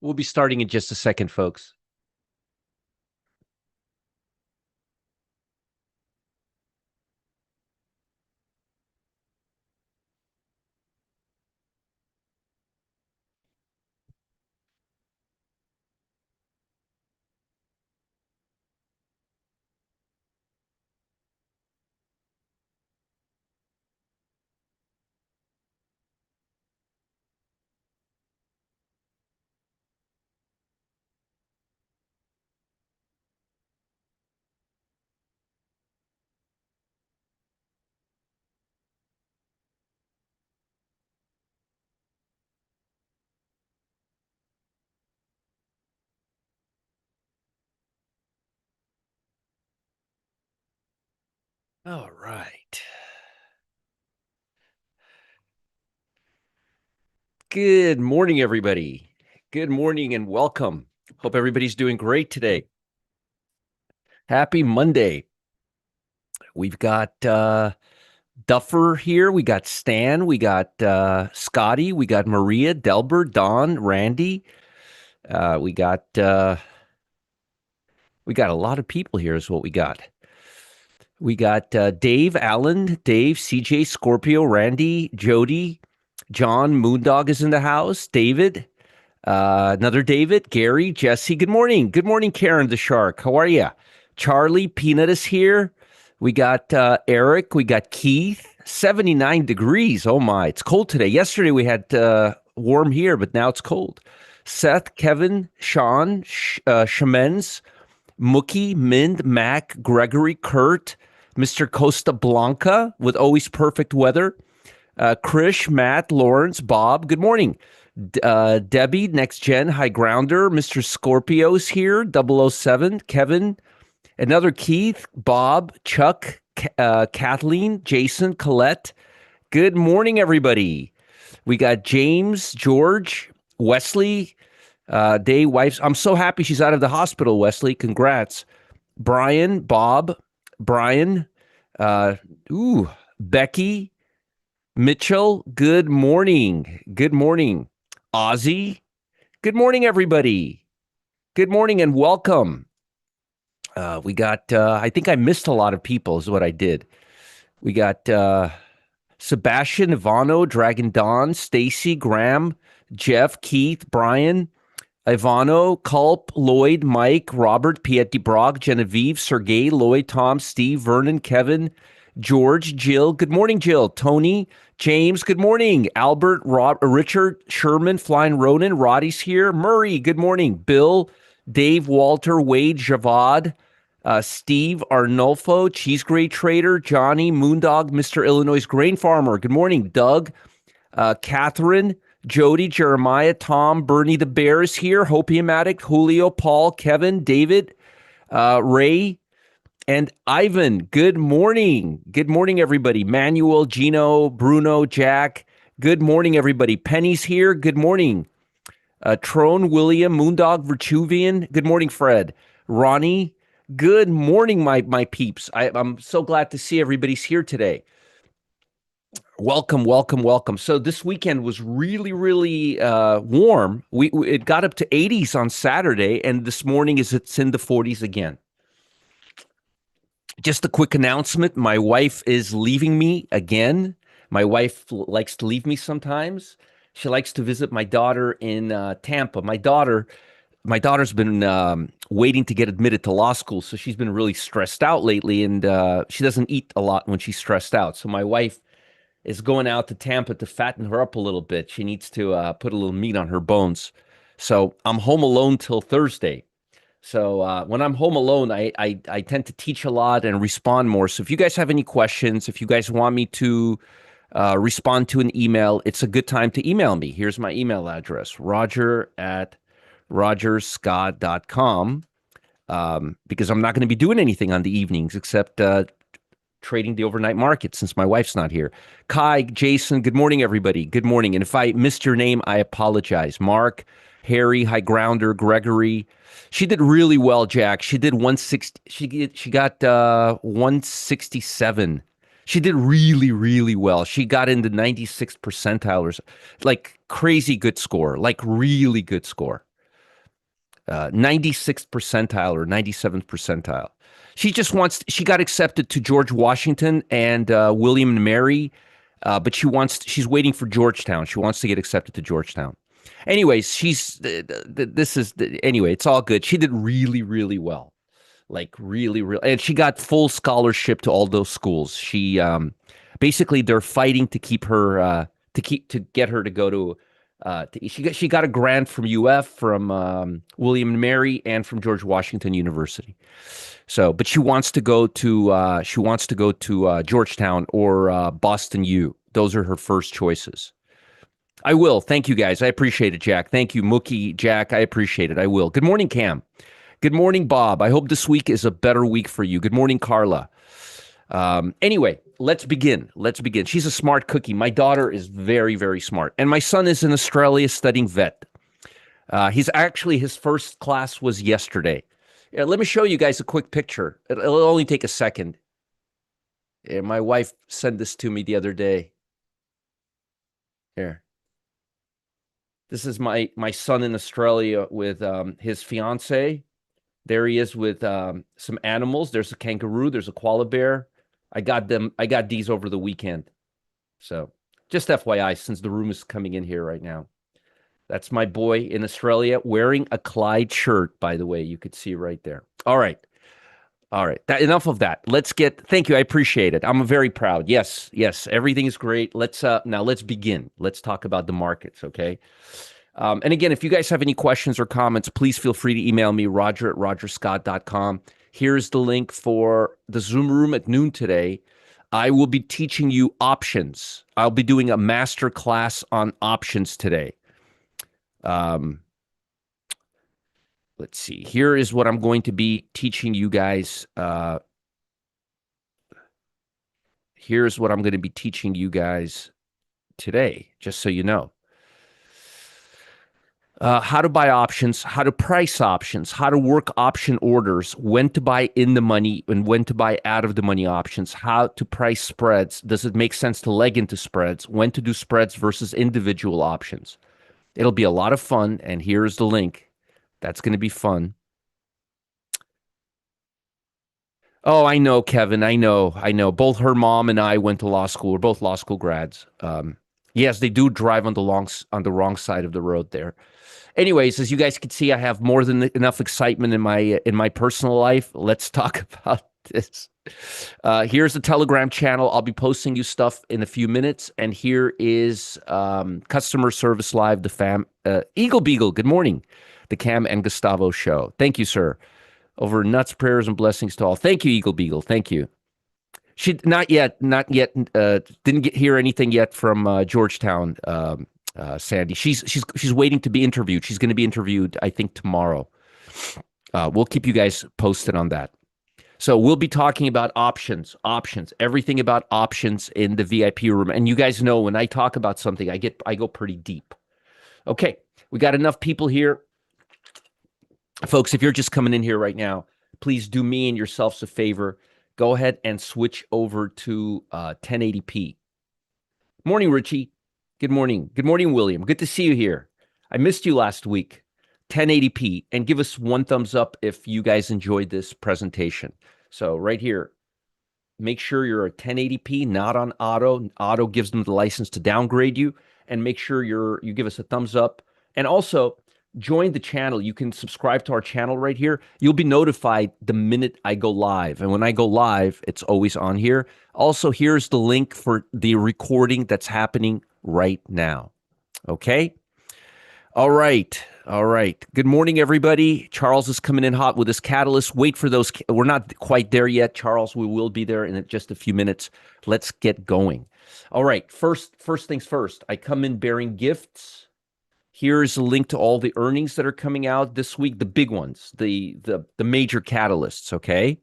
We'll be starting in just a second, folks. All right. Good morning, everybody. Good morning and welcome. Hope everybody's doing great today. Happy Monday. We've got Duffer here. We got Stan. We got Scotty. We got Maria, Delbert, Don, Randy. We got a lot of people here is what we got. We got Dave, Allen, Dave, CJ, Scorpio, Randy, Jody, John, Moondog is in the house, David, another David, Gary, Jesse. Good morning. Good morning, Karen the Shark. How are you? Charlie, Peanut is here. We got Eric. We got Keith. 79 degrees. Oh, my. It's cold today. Yesterday we had warm here, but now it's cold. Seth, Kevin, Sean, Shamens, Mookie, Mind, Mac, Gregory, Kurt, Mr. Costa Blanca with always perfect weather. Krish, Matt, Lawrence, Bob. Good morning. Debbie, Next Gen, High Grounder, Mr. Scorpio's here, 007, Kevin, another Keith, Bob, Chuck, Kathleen, Jason, Colette. Good morning, everybody. We got James, George, Wesley, Day, wife. I'm so happy she's out of the hospital, Wesley. Congrats. Brian, Bob, Brian, Becky, Mitchell. Good morning. Good morning. Ozzy. Good morning, everybody. Good morning and welcome. We got, I think I missed a lot of people is what I did. We got Sebastian, Ivano, Dragon Dawn, Stacy, Graham, Jeff, Keith, Brian, Ivano, Culp, Lloyd, Mike, Robert, Piet DeBrog, Genevieve, Sergey, Lloyd, Tom, Steve, Vernon, Kevin, George, Jill. Good morning, Jill. Tony, James. Good morning. Albert, Rob, Richard, Sherman, Flying Ronan, Roddy's here. Murray. Good morning. Bill, Dave, Walter, Wade, Javad, Steve, Arnolfo, Cheese Grade Trader, Johnny, Moondog, Mr. Illinois Grain Farmer. Good morning. Doug, Catherine, Jody, Jeremiah, Tom, Bernie the Bear is here. Hopium Julio, Paul, Kevin, David, Ray, and Ivan. Good morning. Good morning, everybody. Manuel, Gino, Bruno, Jack. Good morning, everybody. Penny's here. Good morning. Trone, William, Moondog, Virtuvian. Good morning, Fred. Ronnie. Good morning, my peeps. I'm so glad to see everybody's here today. Welcome, welcome, welcome. So this weekend was really, really warm. It got up to 80s on Saturday, and this morning it's in the 40s again. Just a quick announcement. My wife is leaving me again. My wife likes to leave me sometimes. She likes to visit my daughter in Tampa. My daughter's been waiting to get admitted to law school, so she's been really stressed out lately, and she doesn't eat a lot when she's stressed out. So my wife is going out to Tampa to fatten her up a little bit. She needs to put a little meat on her bones. So I'm home alone till Thursday. So when I'm home alone, I tend to teach a lot and respond more. So if you guys have any questions, if you guys want me to respond to an email, it's a good time to email me. Here's my email address, roger@rogerscott.com, because I'm not going to be doing anything on the evenings except trading the overnight market since my wife's not here. Kai, Jason, good morning, everybody. Good morning. And if I missed your name, I apologize. Mark, Harry, High Grounder, Gregory. She did really well, Jack. She did 160. She got 167. She did really, really well. She got into 96th percentile, like crazy good score, like really good score. 96th percentile or 97th percentile. She got accepted to George Washington and William and Mary, but she's waiting for Georgetown. She wants to get accepted to Georgetown. Anyways, anyway, it's all good. She did really, really well. Like really, really, and she got full scholarship to all those schools. She basically they're fighting to keep her to get her to go to she got a grant from UF, from William and Mary, and from George Washington University. So, but she wants to go to Georgetown or Boston U. Those are her first choices. I will. Thank you, guys. I appreciate it, Jack. Thank you, Mookie, Jack. I appreciate it. I will. Good morning, Cam. Good morning, Bob. I hope this week is a better week for you. Good morning, Carla. Anyway, let's begin. She's a smart cookie. My daughter is very, very smart. And my son is in Australia studying vet. His first class was yesterday. Let me show you guys a quick picture. It'll only take a second. My wife sent this to me the other day. Here. This is my son in Australia with his fiance. There he is with some animals. There's a kangaroo. There's a koala bear. I got these over the weekend. So just FYI, since the room is coming in here right now. That's my boy in Australia wearing a Clyde shirt, by the way. You could see right there. All right. Enough of that. Thank you. I appreciate it. I'm very proud. Yes. Everything is great. Now let's begin. Let's talk about the markets. Okay. And again, if you guys have any questions or comments, please feel free to email me, roger@rogerscott.com. Here's the link for the Zoom room at noon today. I will be teaching you options. I'll be doing a master class on options today. Let's see. Here is what I'm going to be teaching you guys. Here's what I'm going to be teaching you guys today, just so you know. How to buy options, how to price options, how to work option orders, when to buy in the money and when to buy out of the money options, how to price spreads. Does it make sense to leg into spreads? When to do spreads versus individual options. It'll be a lot of fun, and here's the link. That's going to be fun. Oh, I know, Kevin. I know. Both her mom and I went to law school. We're both law school grads. Yes, they do drive on the wrong side of the road there. Anyways, as you guys can see, I have more than enough excitement in my personal life. Let's talk about this. Here's the Telegram channel. I'll be posting you stuff in a few minutes. And here is Customer Service Live, the fam. Eagle Beagle, good morning. The Cam and Gustavo show. Thank you, sir. Over nuts, prayers, and blessings to all. Thank you, Eagle Beagle. Thank you. She not yet. Didn't hear anything yet from Georgetown, Sandy. She's waiting to be interviewed. She's going to be interviewed, I think, tomorrow. We'll keep you guys posted on that. So we'll be talking about options, everything about options in the VIP room. And you guys know when I talk about something, I go pretty deep. Okay, we got enough people here. Folks, if you're just coming in here right now, please do me and yourselves a favor. Go ahead and switch over to 1080p. Morning, Richie. Good morning. Good morning, William. Good to see you here. I missed you last week. 1080p. And give us one thumbs up if you guys enjoyed this presentation. So right here, make sure you're at 1080p, not on auto. Auto gives them the license to downgrade you. And make sure you give us a thumbs up. And also, join the channel. You can subscribe to our channel right here. You'll be notified the minute I go live. And when I go live, it's always on here. Also, here's the link for the recording that's happening right now. Okay? All right. Good morning, everybody. Charles is coming in hot with his catalyst. Wait for those. We're not quite there yet, Charles. We will be there in just a few minutes. Let's get going. All right. First things first. I come in bearing gifts. Here's a link to all the earnings that are coming out this week, the big ones, the major catalysts, okay?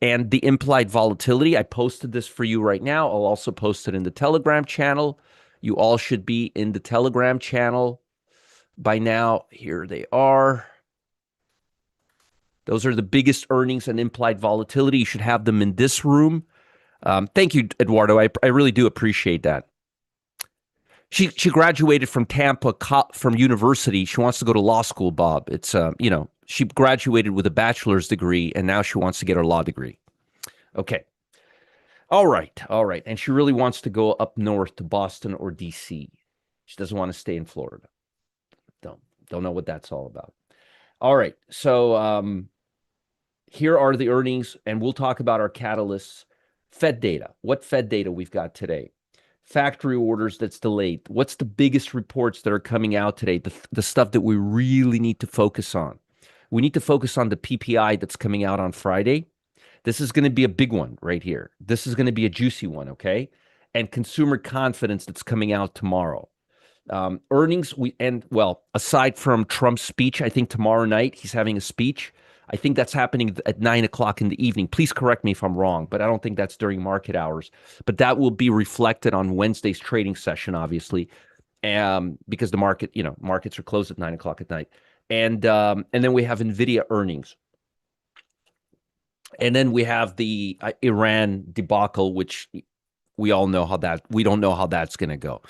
And the implied volatility. I posted this for you right now. I'll also post it in the Telegram channel. You all should be in the Telegram channel by now. Here they are. Those are the biggest earnings and implied volatility. You should have them in this room. Thank you, Eduardo. I really do appreciate that. She graduated from Tampa from university. She wants to go to law school, Bob. It's She graduated with a bachelor's degree, and now she wants to get her law degree. Okay. All right. All right. And she really wants to go up north to Boston or DC. She doesn't want to stay in Florida. Don't know what that's all about. All right. So here are the earnings, and we'll talk about our catalysts. Fed data. What Fed data we've got today? Factory orders that's delayed. What's the biggest reports that are coming out today? The stuff that we really need to focus on. We need to focus on the PPI that's coming out on Friday. This is going to be a big one right here. This is going to be a juicy one, okay? And consumer confidence that's coming out tomorrow. Earnings, aside from Trump's speech, I think tomorrow night he's having a speech. I think that's happening at 9 o'clock in the evening. Please correct me if I'm wrong, but I don't think that's during market hours. But that will be reflected on Wednesday's trading session, obviously, because the markets are closed at 9 o'clock at night. And then we have Nvidia earnings. And then we have the Iran debacle, which we don't know how that's going to go.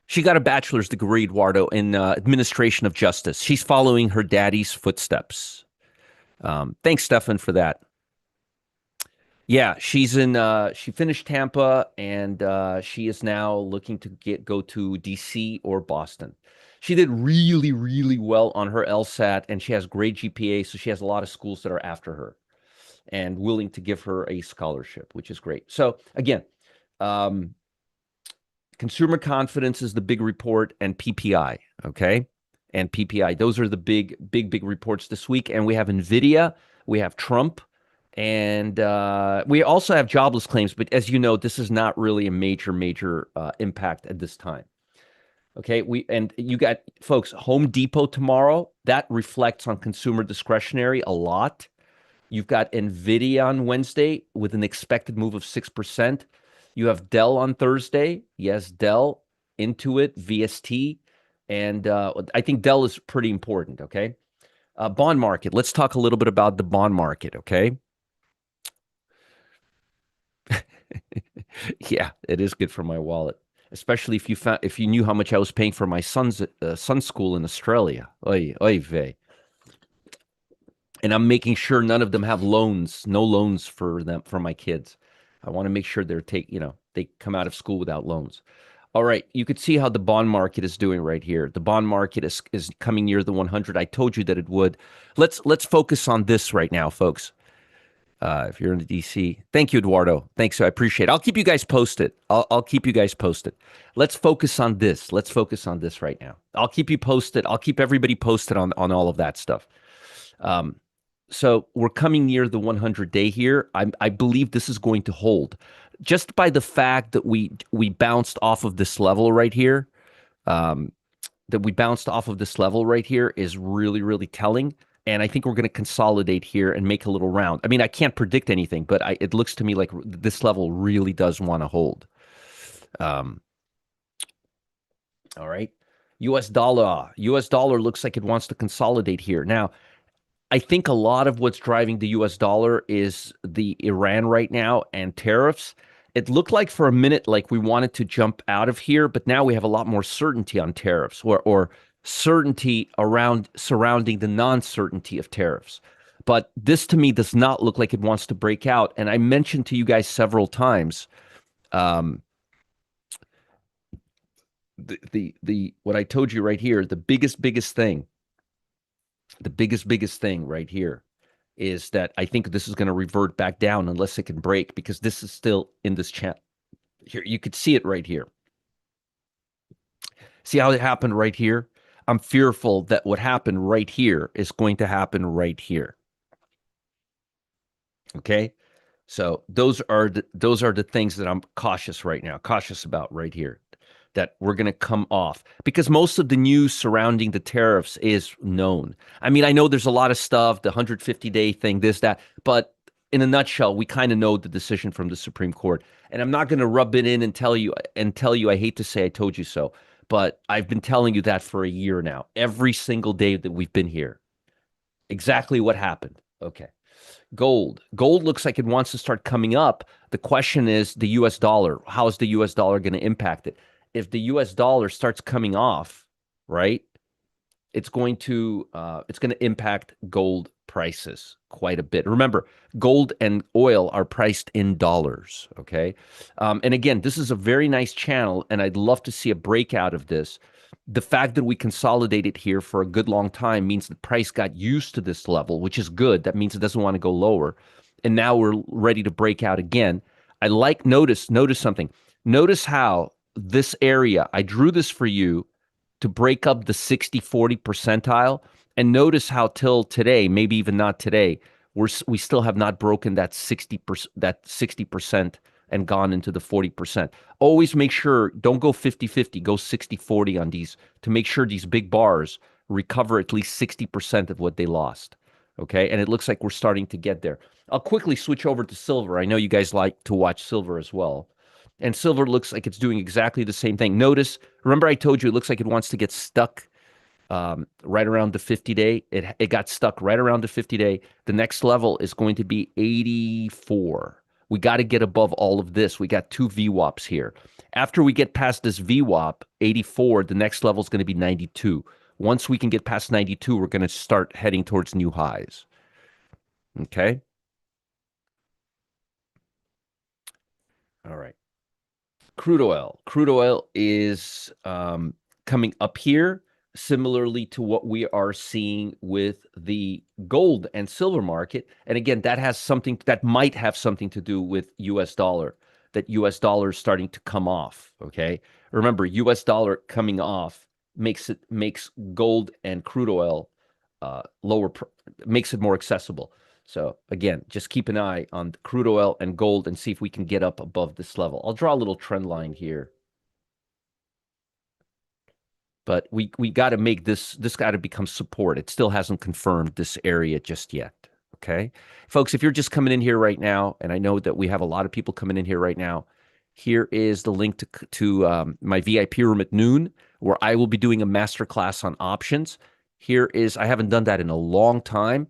She got a bachelor's degree, Eduardo, in administration of justice. She's following her daddy's footsteps. Thanks, Stefan, for that. Yeah, she finished Tampa, and she is now looking to go to DC or Boston. She did really, really well on her LSAT, and she has great GPA, so she has a lot of schools that are after her and willing to give her a scholarship, which is great. So again, consumer confidence is the big report, and PPI, okay? And PPI, those are the big reports this week. And we have Nvidia, we have Trump, and we also have jobless claims. But as you know, this is not really a major impact at this time. Okay, you got, folks, Home Depot tomorrow. That reflects on consumer discretionary a lot. You've got Nvidia on Wednesday with an expected move of 6%. You have Dell on Thursday. Yes, Dell, Intuit, VST. And I think Dell is pretty important, okay? Bond market. Let's talk a little bit about the bond market, okay? Yeah, it is good for my wallet, especially if you knew how much I was paying for my son's school in Australia. Oy, oy vey. And I'm making sure none of them have loans, no loans for my kids. I want to make sure they come out of school without loans. All right, you could see how the bond market is doing right here. The bond market is coming near the 100. I told you that it would. Let's focus on this right now, folks. If you're in the DC, thank you, Eduardo. Thanks, I appreciate it. I'll keep you guys posted. I'll keep you guys posted. Let's focus on this. Let's focus on this right now. I'll keep you posted. I'll keep everybody posted on all of that stuff. So we're coming near the 100-day here. I believe this is going to hold, just by the fact that we bounced off of this level right here. Is really, really telling. And I think we're going to consolidate here and make a little round. I mean, I can't predict anything, but it looks to me like this level really does want to hold. All right. US dollar looks like it wants to consolidate here. Now, I think a lot of what's driving the US dollar is the Iran right now and tariffs. It looked like for a minute like we wanted to jump out of here, but now we have a lot more certainty on tariffs or certainty surrounding the non-certainty of tariffs. But this to me does not look like it wants to break out. And I mentioned to you guys several times what I told you right here, the biggest thing right here is that I think this is going to revert back down unless it can break, because this is still in this channel. Here, you could see it right here. See how it happened right here? I'm fearful that what happened right here is going to happen right here. Okay? So those are the things that I'm cautious about right here, that we're going to come off, because most of the news surrounding the tariffs is known. I mean, I know there's a lot of stuff, the 150-day thing, this, that, but in a nutshell, we kind of know the decision from the Supreme Court. And I'm not going to rub it in and tell you, I hate to say I told you so, but I've been telling you that for a year now, every single day that we've been here. Exactly what happened. Okay. Gold looks like it wants to start coming up. The question is the US dollar. How is the US dollar going to impact it? If the US dollar starts coming off, right? It's going to impact gold prices quite a bit. Remember, gold and oil are priced in dollars. Okay, and again, this is a very nice channel, and I'd love to see a breakout of this. The fact that we consolidated here for a good long time means the price got used to this level, which is good. That means it doesn't want to go lower, and now we're ready to break out again. Notice something. Notice how this area, I drew this for you to break up the 60-40 percentile. And notice how till today, maybe even not today, we still have not broken that 60% and gone into the 40%. Always make sure, don't go 50-50, go 60-40 on these to make sure these big bars recover at least 60% of what they lost. Okay, and it looks like we're starting to get there. I'll quickly switch over to silver. I know you guys like to watch silver as well. And silver looks like it's doing exactly the same thing. Notice, remember I told you it looks like it wants to get stuck right around the 50-day. It got stuck right around the 50-day. The next level is going to be 84. We got to get above all of this. We got two VWAPs here. After we get past this VWAP, 84, the next level is going to be 92. Once we can get past 92, we're going to start heading towards new highs. Okay? All right. Crude oil. Crude oil is coming up here, similarly to what we are seeing with the gold and silver market. And again, that might have something to do with US dollar, that US dollar is starting to come off. Okay. Remember, US dollar coming off makes gold and crude oil makes it more accessible. So again, just keep an eye on crude oil and gold and see if we can get up above this level. I'll draw a little trend line here. But we got to make this got to become support. It still hasn't confirmed this area just yet. Okay. Folks, if you're just coming in here right now, and I know that we have a lot of people coming in here right now, here is the link to my VIP room at noon, where I will be doing a masterclass on options. I haven't done that in a long time.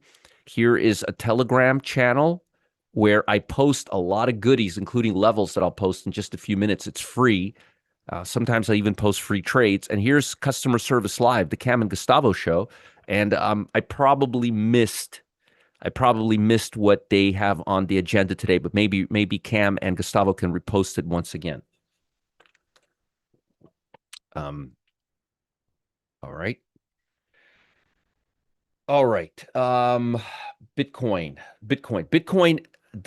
Here is a Telegram channel where I post a lot of goodies, including levels that I'll post in just a few minutes. It's free. Sometimes I even post free trades. And here's Customer Service Live, the Cam and Gustavo show. And I probably missed what they have on the agenda today, but maybe Cam and Gustavo can repost it once again. All right. All right. Bitcoin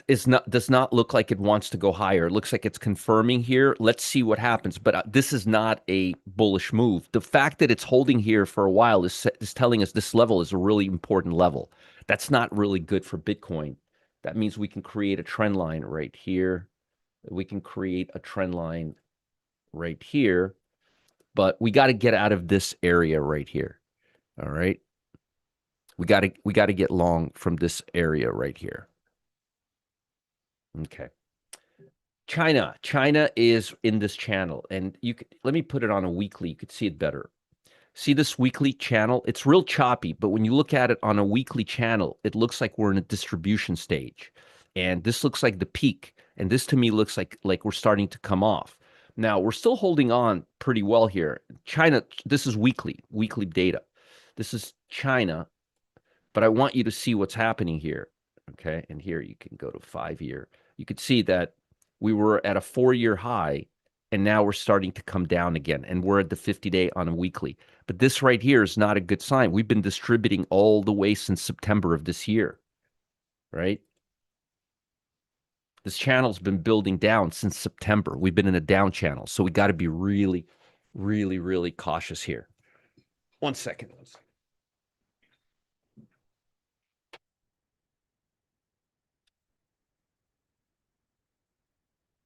does not look like it wants to go higher. It looks like it's confirming here. Let's see what happens. But this is not a bullish move. The fact that it's holding here for a while is telling us this level is a really important level. That's not really good for Bitcoin. That means we can create a trend line right here. We can create a trend line right here. But we got to get out of this area right here. All right. We got to get long from this area right here. Okay. China is in this channel, and let me put it on a weekly. You could see it better. See this weekly channel? It's real choppy, but when you look at it on a weekly channel, it looks like we're in a distribution stage. And this looks like the peak, and this to me looks like we're starting to come off. Now, we're still holding on pretty well here. China, this is weekly data. This is China, but I want you to see what's happening here. Okay, and here you can go to 5-year. You could see that we were at a 4-year high, and now we're starting to come down again, and we're at the 50-day on a weekly. But this right here is not a good sign. We've been distributing all the way since September of this year, right? This channel's been building down since September. We've been in a down channel, so we got to be really, really, really cautious here. One second.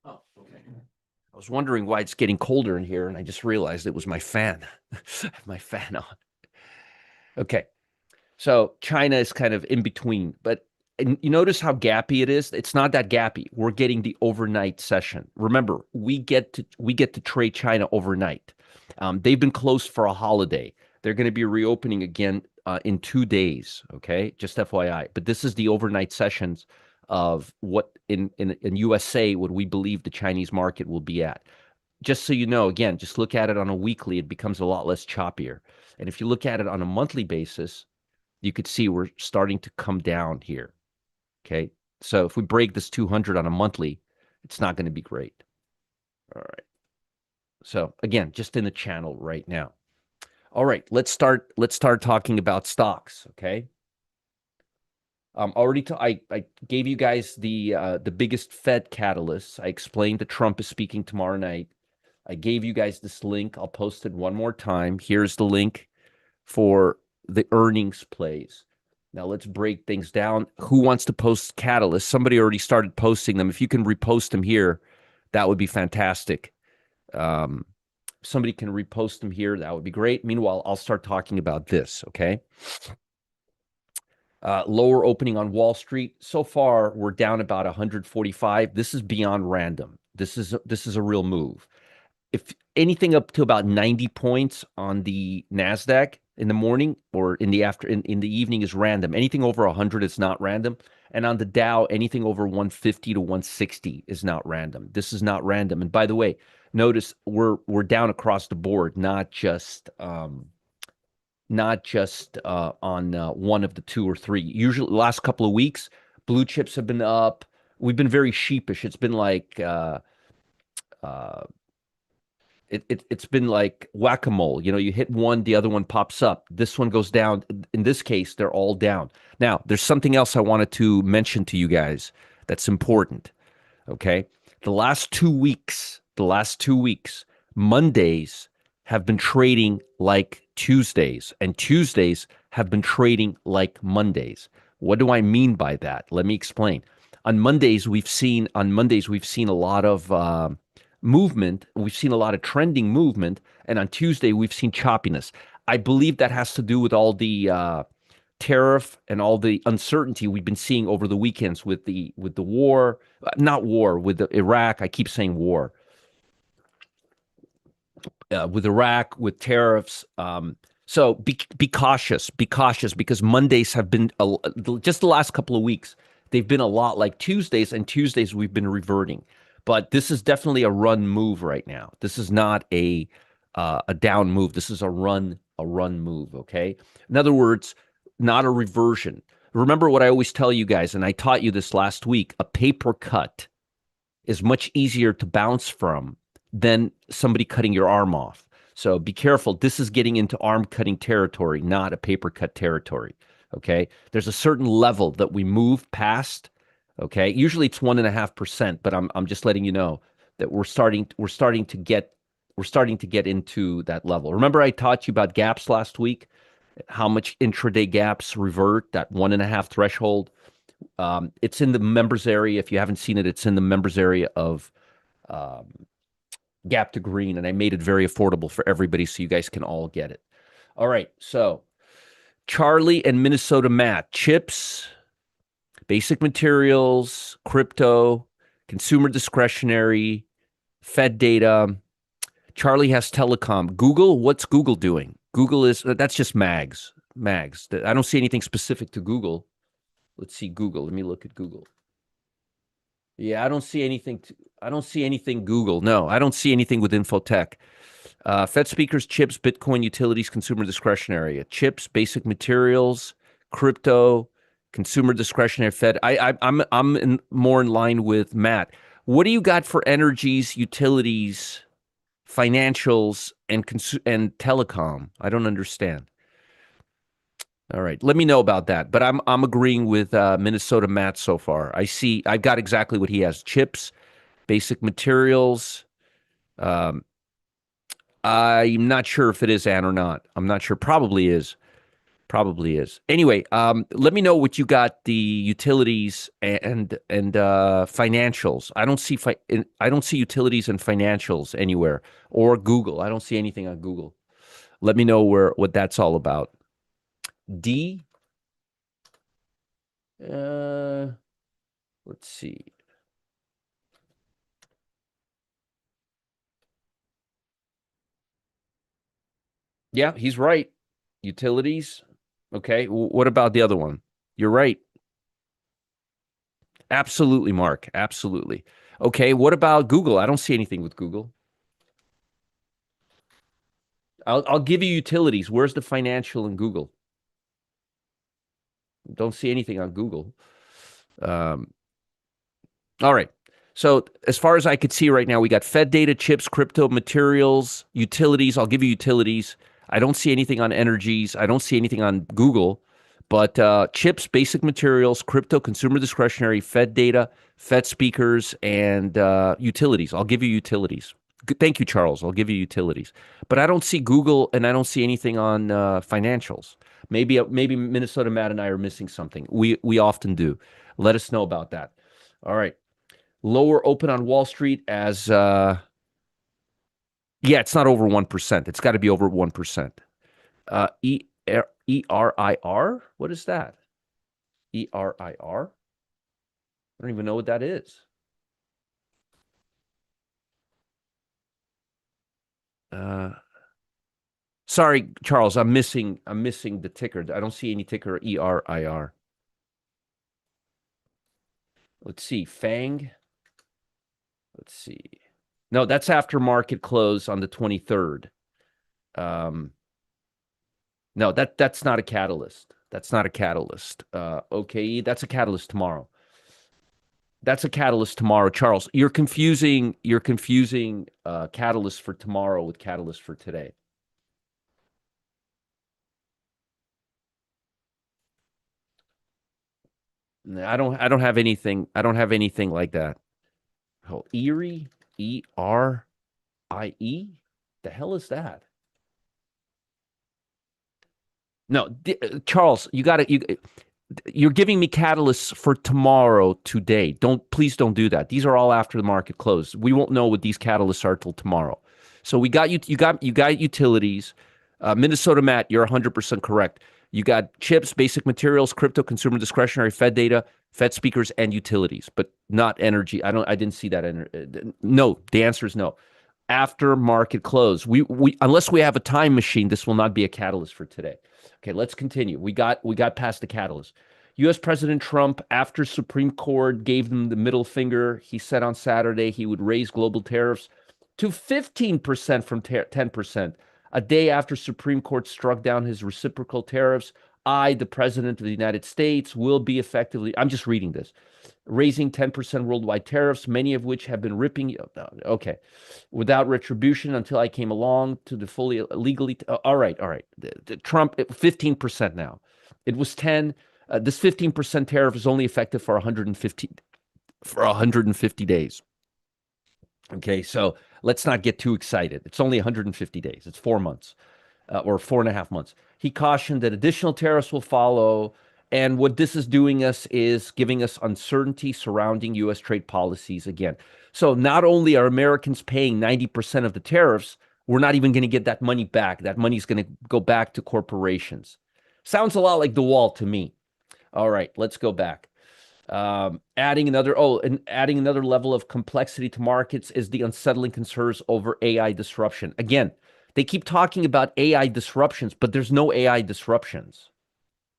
Oh, okay. I was wondering why it's getting colder in here, and I just realized it was my fan. My fan on. Okay. So China is kind of in between, but you notice how gappy it is? It's not that gappy. We're getting the overnight session. Remember, we get to trade China overnight. They've been closed for a holiday. They're going to be reopening again in 2 days. Okay, just FYI. But this is the overnight sessions of what in USA what we believe the Chinese market will be at. just so you know, again, just look at it on a weekly, it becomes a lot less choppier. And if you look at it on a monthly basis, you could see we're starting to come down here. Okay. So if we break this 200 on a monthly, it's not going to be great. All right. So again, just in the channel right now. All right, let's start talking about stocks, okay? I gave you guys the biggest Fed catalysts. I explained that Trump is speaking tomorrow night. I gave you guys this link. I'll post it one more time. Here's the link for the earnings plays. Now let's break things down. Who wants to post catalysts? Somebody already started posting them. If you can repost them here, that would be fantastic. Somebody can repost them here. That would be great. Meanwhile, I'll start talking about this, okay? Lower opening on Wall Street. So far, we're down about 145. This is beyond random. This is a real move. If anything up to about 90 points on the Nasdaq in the morning or in the evening is random. Anything over 100 is not random. And on the Dow, anything over 150 to 160 is not random. This is not random. And by the way, notice we're down across the board, not just on one of the two or three. Usually, the last couple of weeks, blue chips have been up. We've been very sheepish. It's been like it's been like whack-a-mole. You know, you hit one, the other one pops up. This one goes down. In this case, they're all down. Now, there's something else I wanted to mention to you guys that's important. Okay. The last 2 weeks, Mondays have been trading like Tuesdays, and Tuesdays have been trading like Mondays. What do I mean by that? Let me explain. On Mondays, we've seen a lot of movement. We've seen a lot of trending movement, and on Tuesday, we've seen choppiness. I believe that has to do with all the tariff and all the uncertainty we've been seeing over the weekends with the war, not war, with the Iraq. I keep saying war. With Iraq, with tariffs. So be cautious, because Mondays have been just the last couple of weeks. They've been a lot like Tuesdays, and Tuesdays we've been reverting. But this is definitely a run move right now. This is not a down move. This is a run move. Okay. In other words, not a reversion. Remember what I always tell you guys, and I taught you this last week. A paper cut is much easier to bounce from than somebody cutting your arm off. So be careful. This is getting into arm cutting territory, not a paper cut territory. Okay. There's a certain level that we move past. Okay. Usually it's 1.5%, but I'm just letting you know that we're starting to get into that level. Remember I taught you about gaps last week, how much intraday gaps revert, that 1.5 threshold. It's in the members area. If you haven't seen it, it's in the members area of Gap to Green, and I made it very affordable for everybody so you guys can all get it. All right, so Charlie and Minnesota Matt, chips, basic materials, crypto, consumer discretionary, Fed data. Charlie has telecom. Google, what's Google doing? That's just mags. I don't see anything specific to Google. Let's see Google. Let me look at Google. Yeah, I don't see anything Google. No, I don't see anything with Infotech. Fed speakers, chips, Bitcoin, utilities, consumer discretionary. Chips, basic materials, crypto, consumer discretionary, Fed. I'm more in line with Matt. What do you got for energies, utilities, financials, and telecom? I don't understand. All right, let me know about that. But I'm agreeing with Minnesota Matt so far. I've got exactly what he has: chips, basic materials. Um, I'm not sure if it is Ann or not. I'm not sure. Probably is. Probably is. Anyway, let me know what you got. The utilities and financials. I don't see utilities and financials anywhere, or Google. I don't see anything on Google. Let me know what that's all about. D. Let's see. Yeah, he's right. Utilities. Okay. What about the other one? You're right. Absolutely, Mark. Absolutely. Okay. What about Google? I don't see anything with Google. I'll give you utilities. Where's the financial in Google? Don't see anything on Google. Um, all right. So as far as I could see right now, we got Fed data, chips, crypto, materials, utilities. I'll give you utilities. I don't see anything on energies. I don't see anything on Google. But chips, basic materials, crypto, consumer discretionary, Fed data, Fed speakers, and utilities. I'll give you utilities. Thank you, Charles. I'll give you utilities. But I don't see Google, and I don't see anything on financials. Maybe Minnesota Matt and I are missing something. We often do. Let us know about that. All right. Lower open on Wall Street as yeah, it's not over 1%. It's got to be over 1%. ERIR? What is that? ERIR? I don't even know what that is. Uh, sorry, Charles, I'm missing the ticker. I don't see any ticker ERIR. Let's see. FANG. Let's see. No, that's after market close on the 23rd. Um, no, that's not a catalyst. That's not a catalyst. Okay, that's a catalyst tomorrow. That's a catalyst tomorrow, Charles. You're confusing catalyst for tomorrow with catalyst for today. I don't have anything. I don't have anything like that. Oh, Erie, ERIE. The hell is that? No, Charles, you're giving me catalysts for tomorrow, today. Please don't do that. These are all after the market close. We won't know what these catalysts are till tomorrow. So we got you got utilities. Minnesota Matt, you're 100% correct. You got chips, basic materials, crypto, consumer discretionary, Fed data, Fed speakers, and utilities, but not energy. I didn't see that. No, the answer is no. After market close, we unless we have a time machine, this will not be a catalyst for today. Okay, let's continue. We got past the catalyst. U.S. President Trump, after Supreme Court gave them the middle finger, he said on Saturday he would raise global tariffs to 15% from 10%. A day after Supreme Court struck down his reciprocal tariffs, I, the President of the United States, will be effectively, I'm just reading this, raising 10% worldwide tariffs, many of which have been ripping. Okay, without retribution until I came along to the fully legally. All right, all right. Trump 15% now. It was 10. This 15% tariff is only effective for 150 days. Okay, so let's not get too excited. It's only 150 days. It's 4 months or 4.5 months. He cautioned that additional tariffs will follow. And what this is doing us is giving us uncertainty surrounding U.S. trade policies again. So not only are Americans paying 90% of the tariffs, we're not even going to get that money back. That money is going to go back to corporations. Sounds a lot like the wall to me. All right, let's go back. Adding another level of complexity to markets is the unsettling concerns over AI disruption. Again, they keep talking about AI disruptions, but there's no AI disruptions.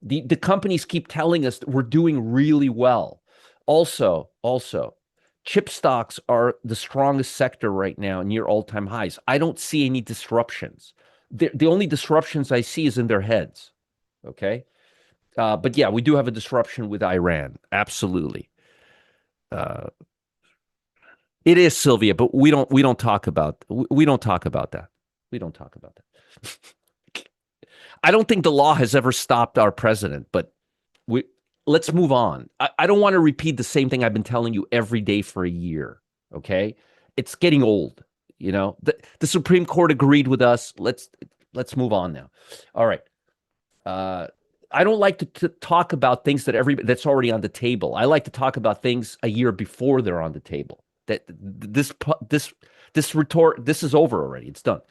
The companies keep telling us that we're doing really well. Also, chip stocks are the strongest sector right now, near all-time highs. I don't see any disruptions. The only disruptions I see is in their heads. Okay. But yeah, we do have a disruption with Iran. Absolutely. Uh, it is, Sylvia, but we don't talk about we don't talk about that. We don't talk about that. I don't think the law has ever stopped our president, but we let's move on. I don't want to repeat the same thing I've been telling you every day for a year. Okay. It's getting old. The Supreme Court agreed with us. Let's move on now. All right. Uh, I don't like to talk about things that's already on the table. I like to talk about things a year before they're on the table. This is over already. It's done.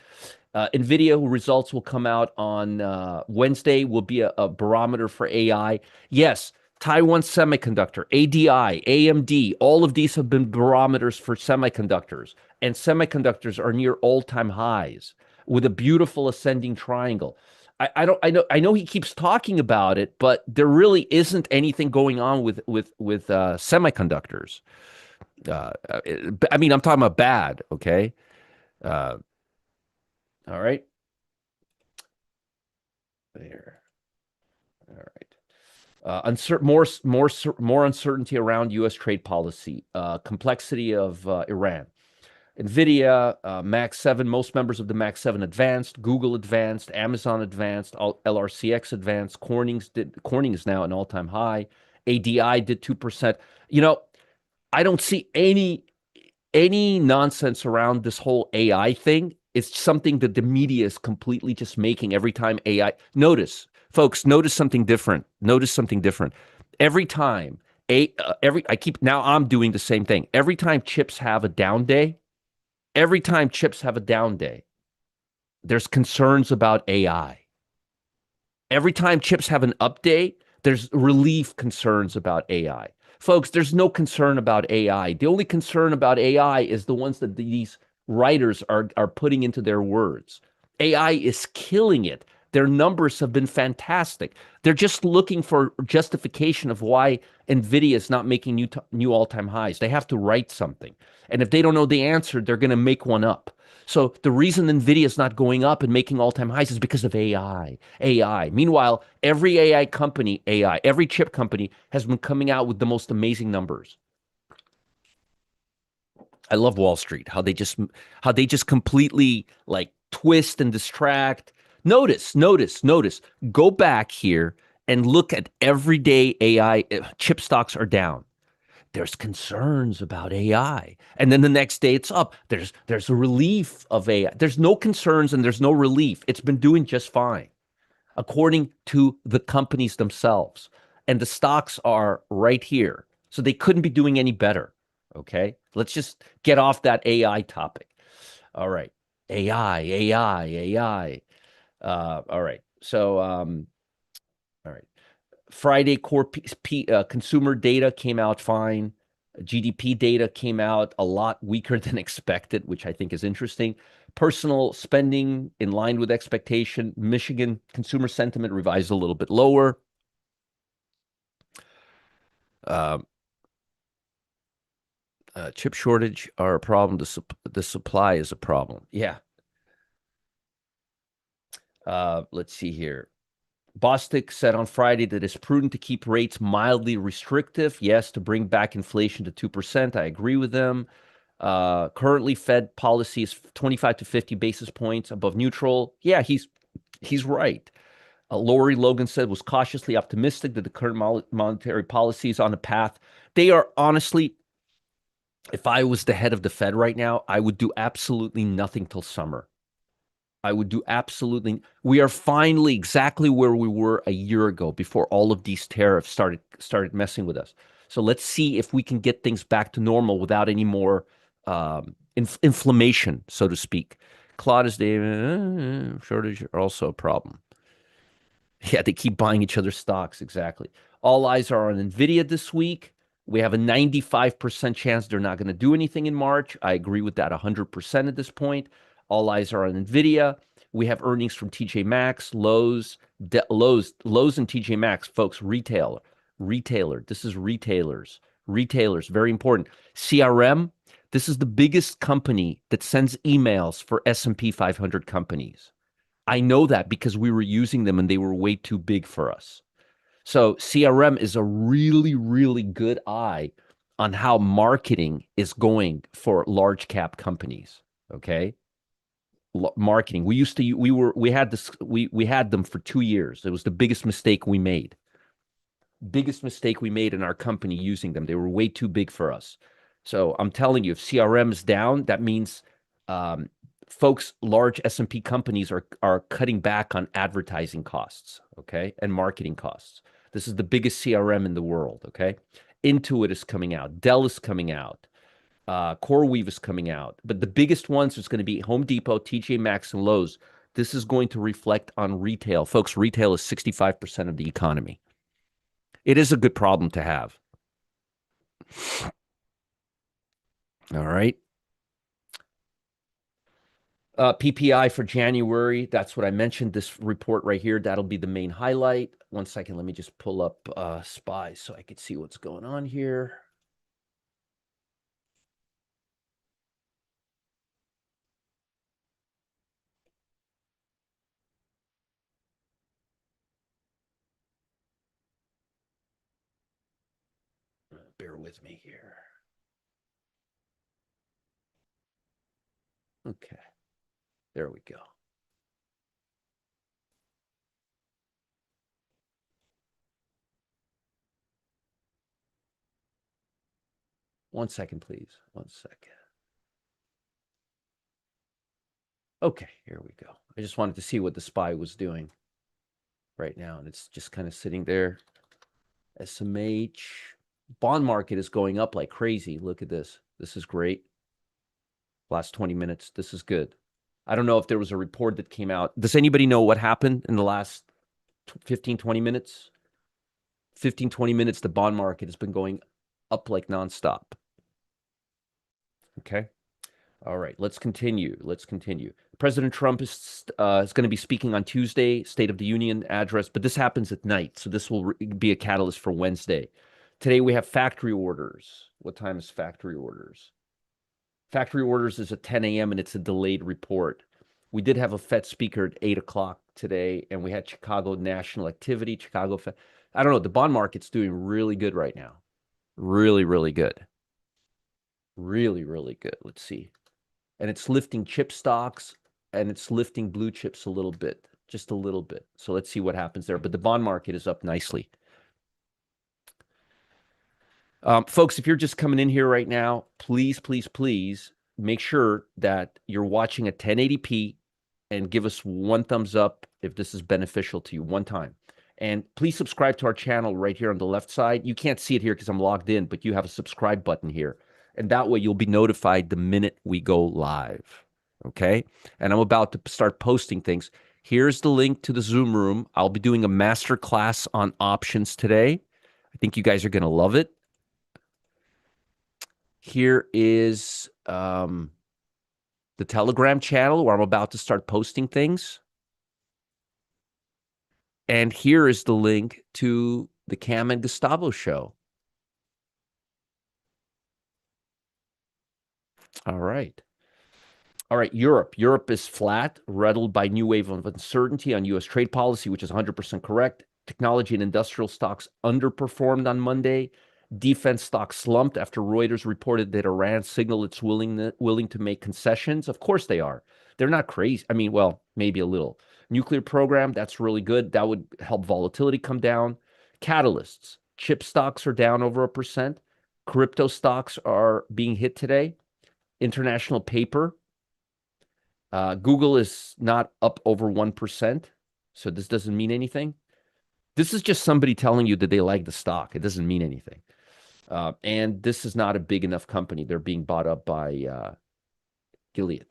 Nvidia results will come out on Wednesday. Will be a barometer for AI. Yes, Taiwan Semiconductor, ADI, AMD, all of these have been barometers for semiconductors, and semiconductors are near all-time highs with a beautiful ascending triangle. I know he keeps talking about it, but there really isn't anything going on with semiconductors. I mean, I'm talking about bad. Okay. Uh, all right. More uncertainty around U.S. trade policy, complexity of Iran. Nvidia, Max 7, most members of the Max 7 advanced, Google advanced, Amazon advanced, LRCX advanced, Corning is now an all-time high, ADI did 2%. You know, I don't see any nonsense around this whole AI thing. It's something that the media is completely just making every time AI. Notice, folks, notice something different. Notice something different. Every time now I'm doing the same thing. Every time chips have a down day, there's concerns about AI. Every time chips have an update, there's relief concerns about AI. Folks, there's no concern about AI. The only concern about AI is the ones that these writers are putting into their words. AI is killing it. Their numbers have been fantastic. They're just looking for justification of why Nvidia is not making new all-time highs. They have to write something. And if they don't know the answer, they're going to make one up. So the reason Nvidia is not going up and making all-time highs is because of AI. AI. Meanwhile, every every chip company has been coming out with the most amazing numbers. I love Wall Street, how they just completely like twist and distract. Notice. Go back here and look at everyday AI. Chip stocks are down. There's concerns about AI. And then the next day it's up. There's a relief of AI. There's no concerns and there's no relief. It's been doing just fine, according to the companies themselves. And the stocks are right here. So they couldn't be doing any better. Okay. Let's just get off that AI topic. All right. AI. All right. So, all right. Friday core consumer data came out fine. GDP data came out a lot weaker than expected, which I think is interesting. Personal spending in line with expectation. Michigan consumer sentiment revised a little bit lower. Uh, chip shortage are a problem. The supply is a problem. Yeah. Let's see here. Bostic said on Friday that it's prudent to keep rates mildly restrictive. Yes, to bring back inflation to 2%. I agree with them. Currently, Fed policy is 25 to 50 basis points above neutral. Yeah, he's right. Lori Logan said was cautiously optimistic that the current monetary policy is on a path. They are honestly, if I was the head of the Fed right now, I would do absolutely nothing till summer. I would do absolutely. We are finally exactly where we were a year ago before all of these tariffs started messing with us. So let's see if we can get things back to normal without any more inflammation, so to speak. Claude David, shortage are also a problem. Yeah, they keep buying each other's stocks. Exactly. All eyes are on Nvidia this week. We have a 95% chance they're not going to do anything in March. I agree with that 100% at this point. All eyes are on Nvidia. We have earnings from TJ Maxx, Lowe's, Lowe's and TJ Maxx, folks. Retailer. This is retailers. Very important. CRM. This is the biggest company that sends emails for S&P 500 companies. I know that because we were using them and they were way too big for us. So CRM is a really, really good eye on how marketing is going for large cap companies. Okay. Marketing. We had them for 2 years. It was the biggest mistake we made. Biggest mistake we made in our company using them. They were way too big for us. So I'm telling you, if CRM is down, that means um, folks, large S&P companies are cutting back on advertising costs, okay, and marketing costs. This is the biggest CRM in the world, okay? Intuit is coming out. Dell is coming out. CoreWeave is coming out. But the biggest ones is going to be Home Depot, TJ Maxx, and Lowe's. This is going to reflect on retail. Folks, retail is 65% of the economy. It is a good problem to have. All right. PPI for January. That's what I mentioned. This report right here. That'll be the main highlight. 1 second. Let me just pull up SPY so I can see what's going on here. bear with me here. Okay, there we go. One second, please. 1 second. Okay, here we go. I just wanted to see what the SPY was doing right now, and it's just kind of sitting there. SMH. Bond market is going up like crazy. Look at this. This is great. Last 20 minutes. This is good. I don't know if there was a report that came out. Does anybody know what happened in the last 15, 20 minutes? 15, 20 minutes, the bond market has been going up like nonstop. Okay. All right, let's continue. President Trump is going to be speaking on Tuesday, State of the Union address, but this happens at night, so this will be a catalyst for Wednesday. Today we have factory orders. What time is factory orders? Factory orders is at 10 a.m. and it's a delayed report. We did have a Fed speaker at 8 o'clock today, and we had Chicago national activity, Chicago Fed. I don't know, the bond market's doing really good right now. Really, really good. Really, really good. Let's see. And it's lifting chip stocks, and it's lifting blue chips a little bit, just a little bit. So let's see what happens there. But the bond market is up nicely. Folks, if you're just coming in here right now, please, please, please make sure that you're watching at 1080p and give us one thumbs up if this is beneficial to you, one time. And please subscribe to our channel right here on the left side. You can't see it here because I'm logged in, but you have a subscribe button here. And that way you'll be notified the minute we go live, okay? And I'm about to start posting things. Here's the link to the Zoom room. I'll be doing a master class on options today. I think you guys are going to love it. Here is the Telegram channel where I'm about to start posting things. And here is the link to the Cam and Gustavo show. All right. All right, Europe. Europe is flat, rattled by new wave of uncertainty on U.S. trade policy, which is 100% correct. Technology and industrial stocks underperformed on Monday. Defense stocks slumped after Reuters reported that Iran signaled it's willing to make concessions. Of course they are. They're not crazy. I mean, well, maybe a little. Nuclear program, that's really good. That would help volatility come down. Catalysts. Chip stocks are down over 1%. Crypto stocks are being hit today. International paper. Google is not up over 1%, so this doesn't mean anything. This is just somebody telling you that they like the stock. It doesn't mean anything. And this is not a big enough company. They're being bought up by Gilead.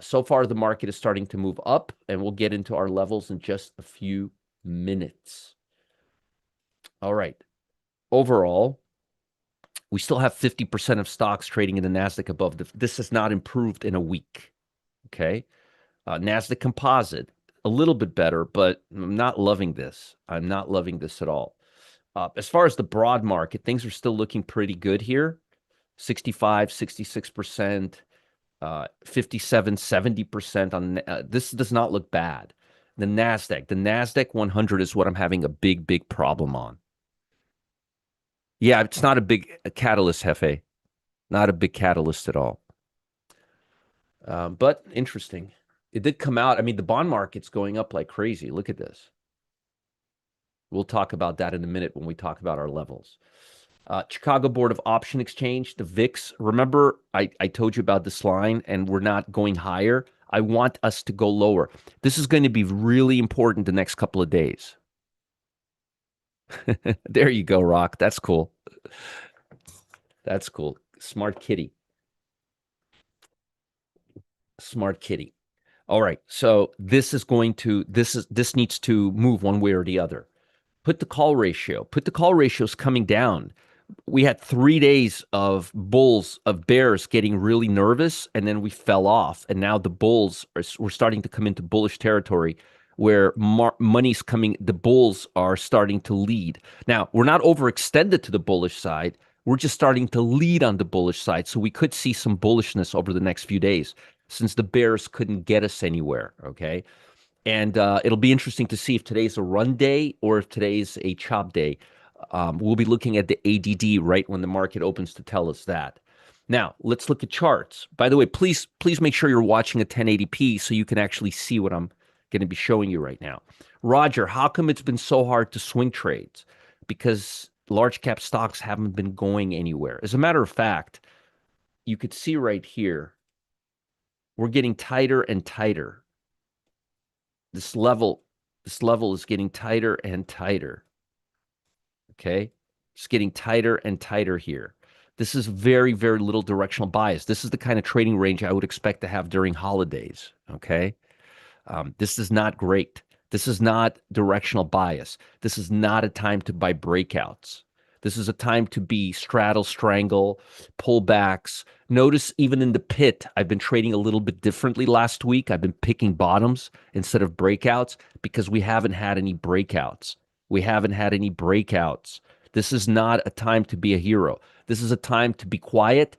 So far, the market is starting to move up, and we'll get into our levels in just a few minutes. All right. Overall, we still have 50% of stocks trading in the NASDAQ above. This has not improved in a week. Okay. NASDAQ composite, a little bit better, but I'm not loving this. I'm not loving this at all. As far as the broad market, things are still looking pretty good here. 65, 66%, 57, 70% on this does not look bad. The NASDAQ 100 is what I'm having a big problem on. Yeah, it's not a catalyst, Hefe. Not a big catalyst at all. But interesting. It did come out. I mean, the bond market's going up like crazy. Look at this. We'll talk about that in a minute when we talk about our levels. Chicago Board of Option Exchange, the VIX. Remember, I told you about this line, and we're not going higher. I want us to go lower. This is going to be really important the next couple of days. There you go, Rock. That's cool. That's cool. Smart kitty. Smart kitty. All right. So this needs to move one way or the other. Put the call ratio is coming down. We had 3 days of bears getting really nervous, and then we fell off. And now the bulls we're starting to come into bullish territory where money's coming. The bulls are starting to lead. Now, we're not overextended to the bullish side. We're just starting to lead on the bullish side. So we could see some bullishness over the next few days since the bears couldn't get us anywhere, okay? And it'll be interesting to see if today's a run day or if today's a chop day. We'll be looking at the ADD right when the market opens to tell us that. Now, let's look at charts. By the way, please make sure you're watching at 1080p so you can actually see what I'm going to be showing you right now. Roger, how come it's been so hard to swing trades? Because large cap stocks haven't been going anywhere. As a matter of fact, you could see right here, we're getting tighter and tighter. This level is getting tighter and tighter. Okay? It's getting tighter and tighter here. This is very, very little directional bias. This is the kind of trading range I would expect to have during holidays. Okay? This is not great. This is not directional bias. This is not a time to buy breakouts. This is a time to be straddle, strangle, pullbacks. Notice even in the pit, I've been trading a little bit differently last week. I've been picking bottoms instead of breakouts because we haven't had any breakouts. We haven't had any breakouts. This is not a time to be a hero. This is a time to be quiet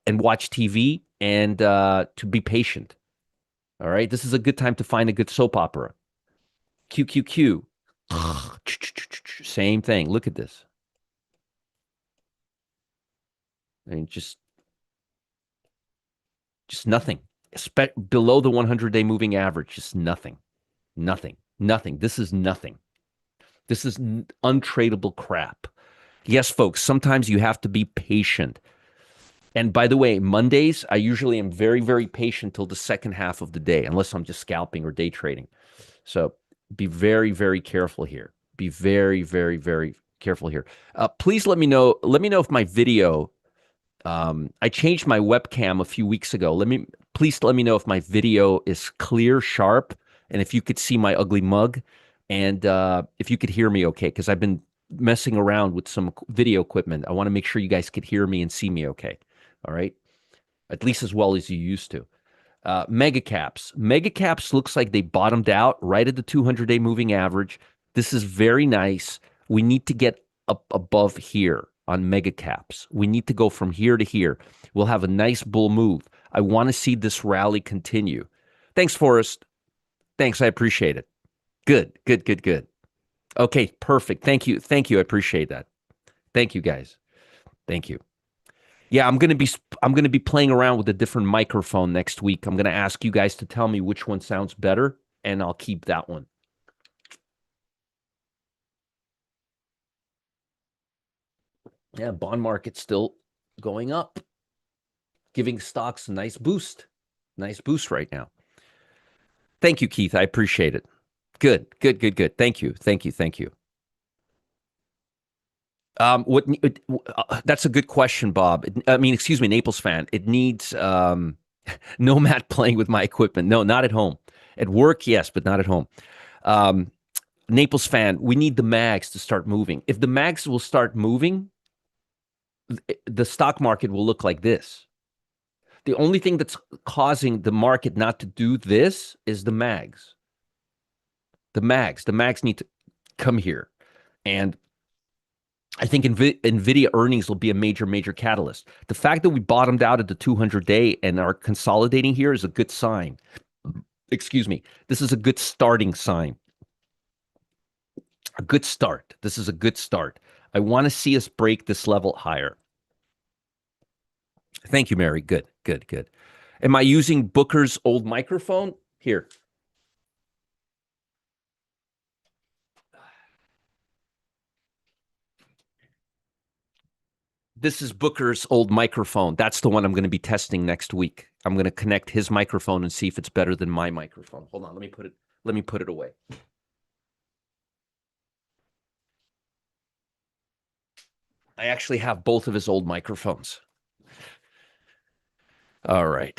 and watch TV and to be patient. All right. This is a good time to find a good soap opera. QQQ. Same thing. Look at this. I mean, just nothing. Below the 100-day moving average, just nothing. Nothing. This is nothing. This is untradeable crap. Yes, folks, sometimes you have to be patient. And by the way, Mondays, I usually am very, very patient till the second half of the day, unless I'm just scalping or day trading. So be very, very careful here. Be very, very, very careful here. Please let me know. Let me know if my video. I changed my webcam a few weeks ago. Please let me know if my video is clear, sharp, and if you could see my ugly mug, and if you could hear me okay, because I've been messing around with some video equipment. I want to make sure you guys could hear me and see me okay. All right, at least as well as you used to. Mega caps. Mega caps looks like they bottomed out right at the 200-day moving average. This is very nice. We need to get up above here on mega caps. We need to go from here to here. We'll have a nice bull move. I want to see this rally continue. Thanks, Forrest. Thanks. I appreciate it. Good. Okay, perfect. Thank you. I appreciate that. Thank you, guys. Thank you. Yeah, I'm gonna be playing around with a different microphone next week. I'm gonna ask you guys to tell me which one sounds better, and I'll keep that one. Yeah, bond market still going up, giving stocks a nice boost. Nice boost right now. Thank you, Keith. I appreciate it. Good. Thank you. That's a good question, Bob. Excuse me, Naples fan. It needs Nomad playing with my equipment. No, not at home. At work, yes, but not at home. Naples fan, we need the mags to start moving. If the mags will start moving, the stock market will look like this. The only thing that's causing the market not to do this is the mags. The mags need to come here. And I think Nvidia earnings will be a major catalyst. The fact that we bottomed out at the 200-day and are consolidating here is a good sign. Excuse me. This is a good starting sign. A good start. This is a good start. I want to see us break this level higher. Thank you, Mary. Good. Am I using Booker's old microphone? Here. This is Booker's old microphone. That's the one I'm going to be testing next week. I'm going to connect his microphone and see if it's better than my microphone. Hold on, let me put it away. I actually have both of his old microphones. All right.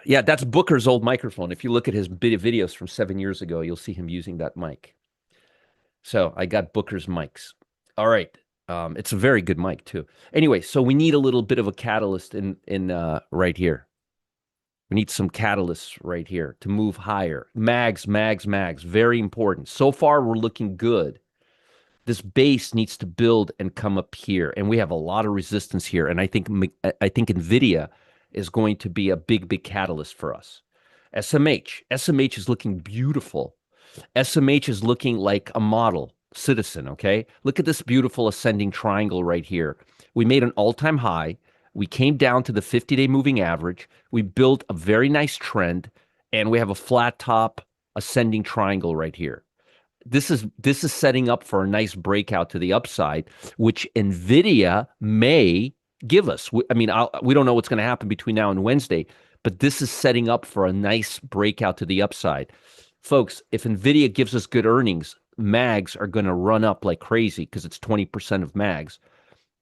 Yeah, that's Booker's old microphone. If you look at his videos from 7 years ago, you'll see him using that mic. So I got Booker's mics. All right. It's a very good mic too. Anyway, so we need a little bit of a catalyst in right here. We need some catalysts right here to move higher. Mags. Very important. So far, we're looking good. This base needs to build and come up here, and we have a lot of resistance here. And I think Nvidia is going to be a big catalyst for us. SMH is looking beautiful. SMH is looking like a model. citizen, okay? Look at this beautiful ascending triangle right here. We made an all-time high. We came down to the 50-day moving average. We built a very nice trend, and we have a flat top ascending triangle right here. This is setting up for a nice breakout to the upside, which Nvidia may give us. We don't know what's going to happen between now and Wednesday, but this is setting up for a nice breakout to the upside. Folks, if Nvidia gives us good earnings, mags are going to run up like crazy because it's 20% of mags,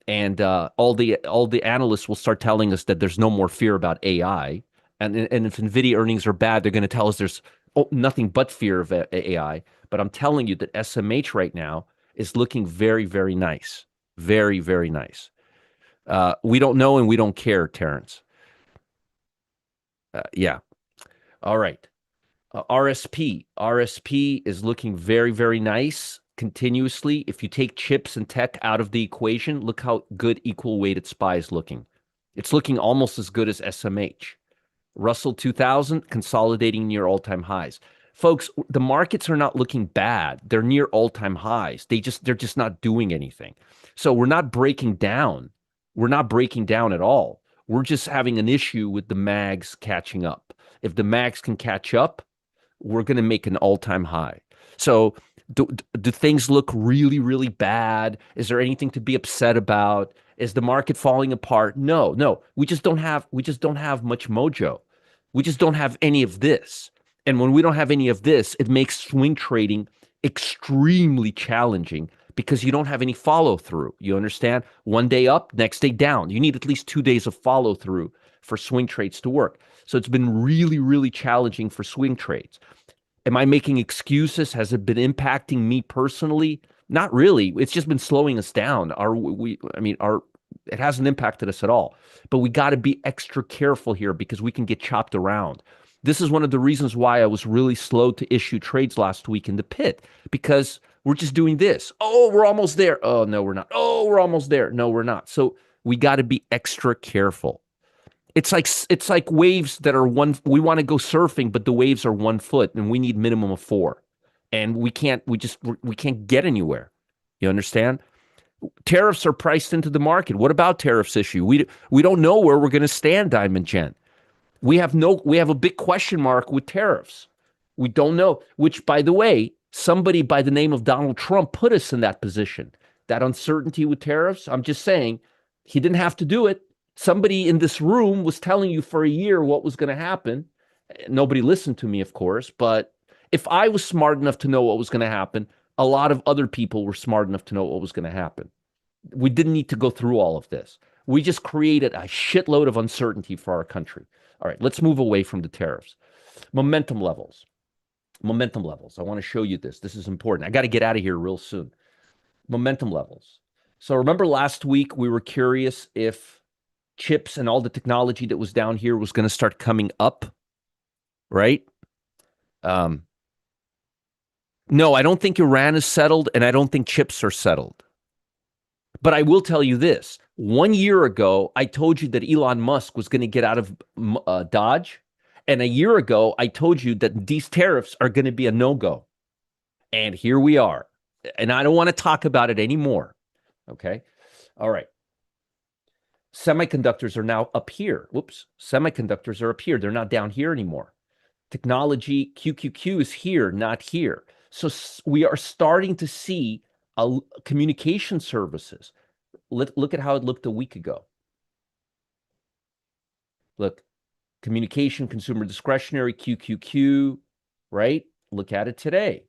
and all the analysts will start telling us that there's no more fear about AI, and if Nvidia earnings are bad, they're going to tell us there's nothing but fear of AI. But I'm telling you that SMH right now is looking very, very nice, very, very nice. We don't know and we don't care, Terrence. Yeah. All right. RSP is looking very, very nice continuously. If you take chips and tech out of the equation, look how good equal weighted SPY is looking. It's looking almost as good as SMH. Russell 2000 consolidating near all-time highs. Folks, the markets are not looking bad. They're near all-time highs. They're just not doing anything. So we're not breaking down. We're not breaking down at all. We're just having an issue with the mags catching up. If the mags can catch up, we're going to make an all-time high. So do things look really, really bad? Is there anything to be upset about? Is the market falling apart? No. We just don't have much mojo. We just don't have any of this. And when we don't have any of this, it makes swing trading extremely challenging because you don't have any follow through. You understand? One day up, next day down. You need at least 2 days of follow through for swing trades to work. So it's been really, really challenging for swing trades. Am I making excuses? Has it been impacting me personally? Not really. It's just been slowing us down. It hasn't impacted us at all. But we got to be extra careful here because we can get chopped around. This is one of the reasons why I was really slow to issue trades last week in the pit, because we're just doing this. Oh, we're almost there. Oh, no, we're not. Oh, we're almost there. No, we're not. So we got to be extra careful. It's like waves that are one. We want to go surfing, but the waves are 1 foot, and we need minimum of 4, and we can't get anywhere. You understand? Tariffs are priced into the market. What about tariffs issue? We don't know where we're going to stand, Diamond Gen. We have a big question mark with tariffs. We don't know, which, by the way, somebody by the name of Donald Trump put us in that position. That uncertainty with tariffs, I'm just saying, he didn't have to do it. Somebody in this room was telling you for a year what was going to happen. Nobody listened to me, of course, but if I was smart enough to know what was going to happen, a lot of other people were smart enough to know what was going to happen. We didn't need to go through all of this. We just created a shitload of uncertainty for our country. All right, let's move away from the tariffs. Momentum levels. I want to show you this. This is important. I got to get out of here real soon. Momentum levels. So remember last week we were curious if chips and all the technology that was down here was going to start coming up, right? No, I don't think Iran is settled, and I don't think chips are settled. But I will tell you this. 1 year ago, I told you that Elon Musk was going to get out of Dodge. And a year ago, I told you that these tariffs are going to be a no-go. And here we are. And I don't want to talk about it anymore. Okay? All right. Semiconductors are now up here. Whoops. Semiconductors are up here. They're not down here anymore. Technology, QQQ is here, not here. So we are starting to see communication services. Look at how it looked a week ago. Look, communication, consumer discretionary, QQQ, right? Look at it today.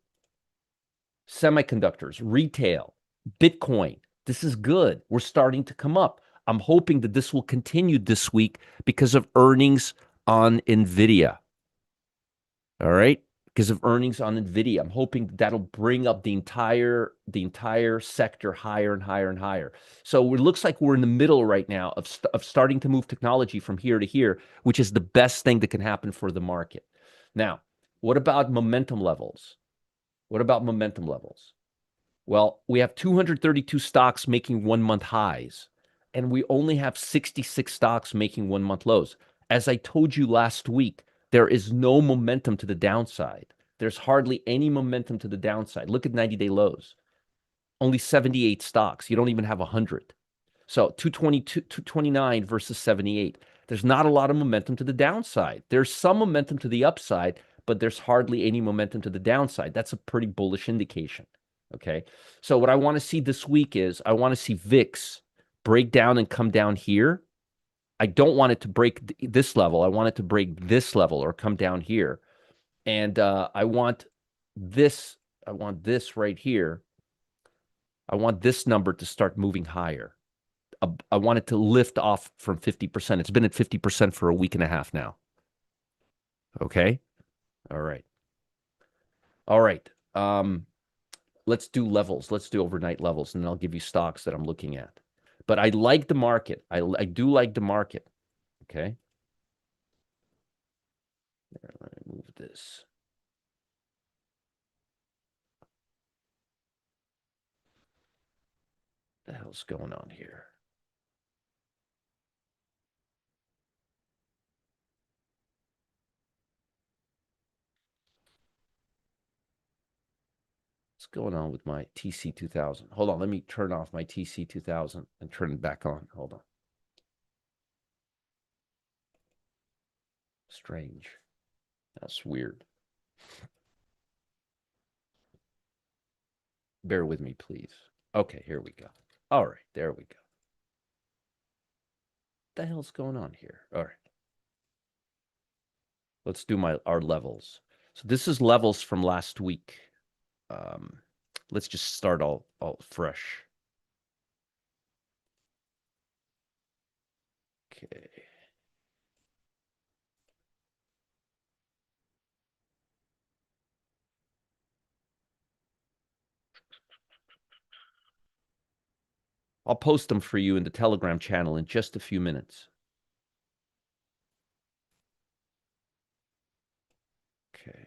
Semiconductors, retail, Bitcoin. This is good. We're starting to come up. I'm hoping that this will continue this week because of earnings on Nvidia. All right? Because of earnings on Nvidia. I'm hoping that'll bring up the entire sector higher and higher and higher. So it looks like we're in the middle right now of starting to move technology from here to here, which is the best thing that can happen for the market. Now, what about momentum levels? Well, we have 232 stocks making 1 month highs, and we only have 66 stocks making 1 month lows. As I told you last week, there is no momentum to the downside. There's hardly any momentum to the downside. Look at 90-day lows. only 78 stocks. You don't even have 100. So 222, 229 versus 78. There's not a lot of momentum to the downside. There's some momentum to the upside, but there's hardly any momentum to the downside. That's a pretty bullish indication. Okay. So what I want to see this week is I want to see VIX break down and come down here. I don't want it to break this level. I want it to break this level or come down here. And I want this right here. I want this number to start moving higher. I want it to lift off from 50%. It's been at 50% for a week and a half now. Okay. All right. All right. Let's do levels. Let's do overnight levels, and then I'll give you stocks that I'm looking at. But I like the market. I do like the market. Okay. There, let me move this. What the hell's going on here? What's going on with my TC2000? Hold on. Let me turn off my TC2000 and turn it back on. Hold on. Strange. That's weird. Bear with me, please. Okay, here we go. All right, there we go. What the hell's going on here? All right. Let's do our levels. So this is levels from last week. Let's just start all fresh. Okay. I'll post them for you in the Telegram channel in just a few minutes. Okay.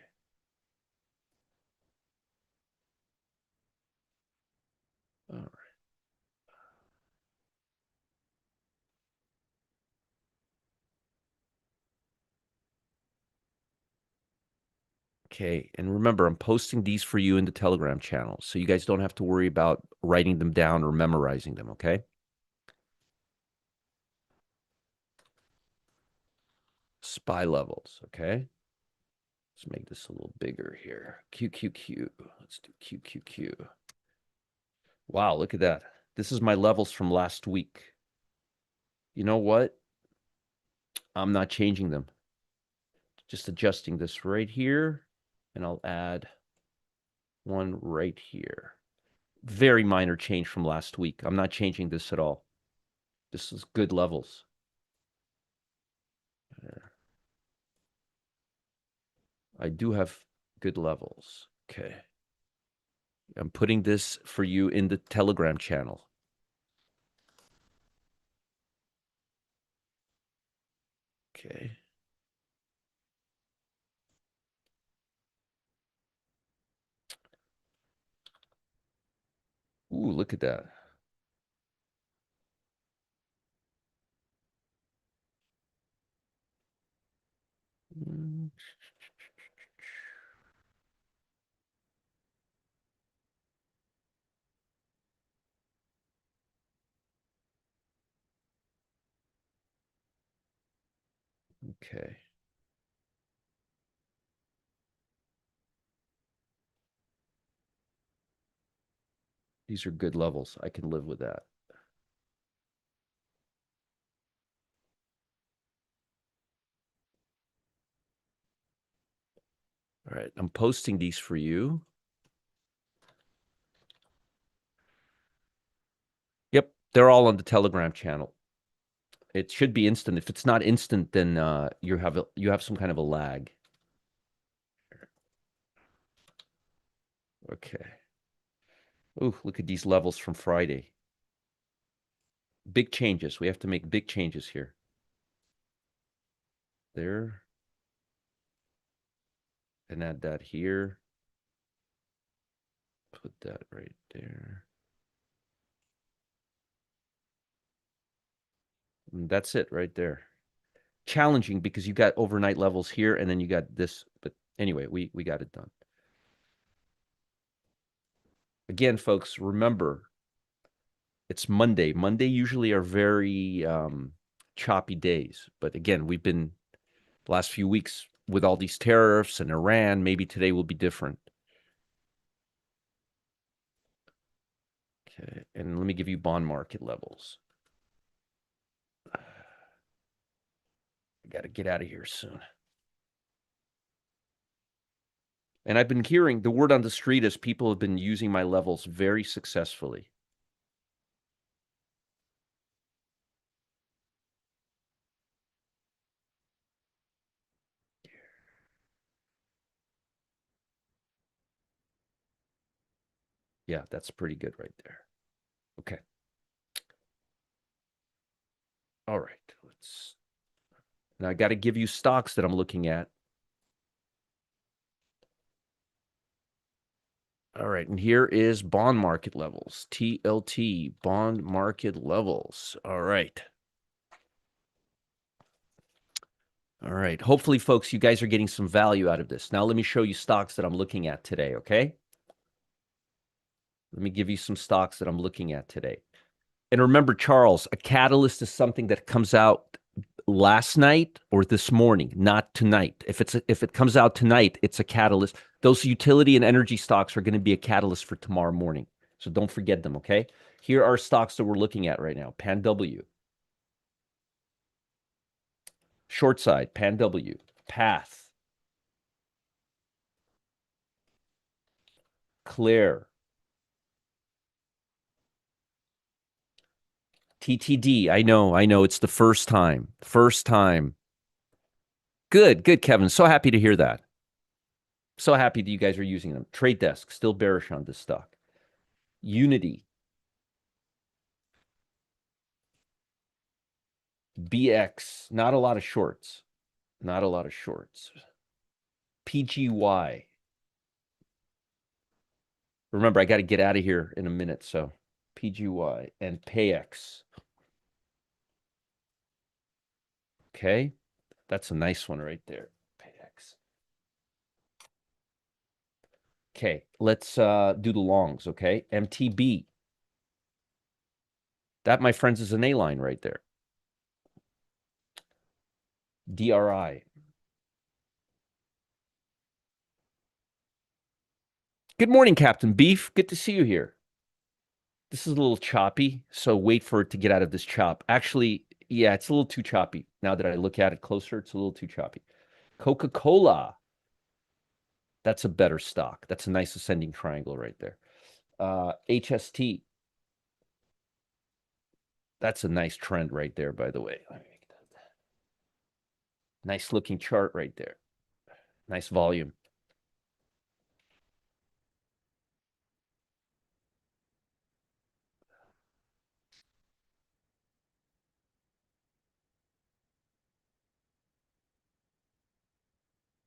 All right. Okay, and remember, I'm posting these for you in the Telegram channel, so you guys don't have to worry about writing them down or memorizing them, okay? SPY levels, okay? Let's make this a little bigger here. QQQ. Let's do QQQ. Wow, look at that. This is my levels from last week. You know what? I'm not changing them. Just adjusting this right here, and I'll add one right here. Very minor change from last week. I'm not changing this at all. This is good levels. There. I do have good levels. Okay. I'm putting this for you in the Telegram channel. Okay. Ooh, look at that. Okay. These are good levels. I can live with that. All right. I'm posting these for you. Yep. They're all on the Telegram channel. It should be instant. If it's not instant, then you have some kind of a lag. Okay. Ooh, look at these levels from Friday. Big changes. We have to make big changes here. There. And add that here. Put that right there. And that's it right there. Challenging because you got overnight levels here and then you got this. But anyway, we got it done. Again, folks, remember, it's Monday. Monday usually are very choppy days. But again, we've been the last few weeks with all these tariffs and Iran. Maybe today will be different. Okay, and let me give you bond market levels. I got to get out of here soon. And I've been hearing the word on the street is people have been using my levels very successfully. Yeah, that's pretty good right there. Okay. All right. Now I got to give you stocks that I'm looking at. All right. And here is bond market levels, TLT, bond market levels. All right. All right. Hopefully, folks, you guys are getting some value out of this. Now, let me show you stocks that I'm looking at today, okay? Let me give you some stocks that I'm looking at today. And remember, Charles, a catalyst is something that comes out last night or this morning, not tonight. If it comes out tonight, it's a catalyst. Those utility and energy stocks are going to be a catalyst for tomorrow morning. So don't forget them, okay? Here are stocks that we're looking at right now. Pan W. Short side, Pan W. Path. Clear. TTD. I know. It's the first time. First time. Good, Kevin. So happy to hear that. So happy that you guys are using them. Trade Desk, still bearish on this stock. Unity. BX, not a lot of shorts. Not a lot of shorts. PGY. Remember, I got to get out of here in a minute, so PGY and PayX. Okay, that's a nice one right there. PayX. Okay, let's do the longs, okay? MTB. That, my friends, is an A line right there. DRI. Good morning, Captain Beef. Good to see you here. This is a little choppy, so wait for it to get out of this chop. Actually, yeah, it's a little too choppy. Now that I look at it closer, it's a little too choppy. Coca-Cola. That's a better stock. That's a nice ascending triangle right there. HST. That's a nice trend right there, by the way. Nice looking chart right there. Nice volume.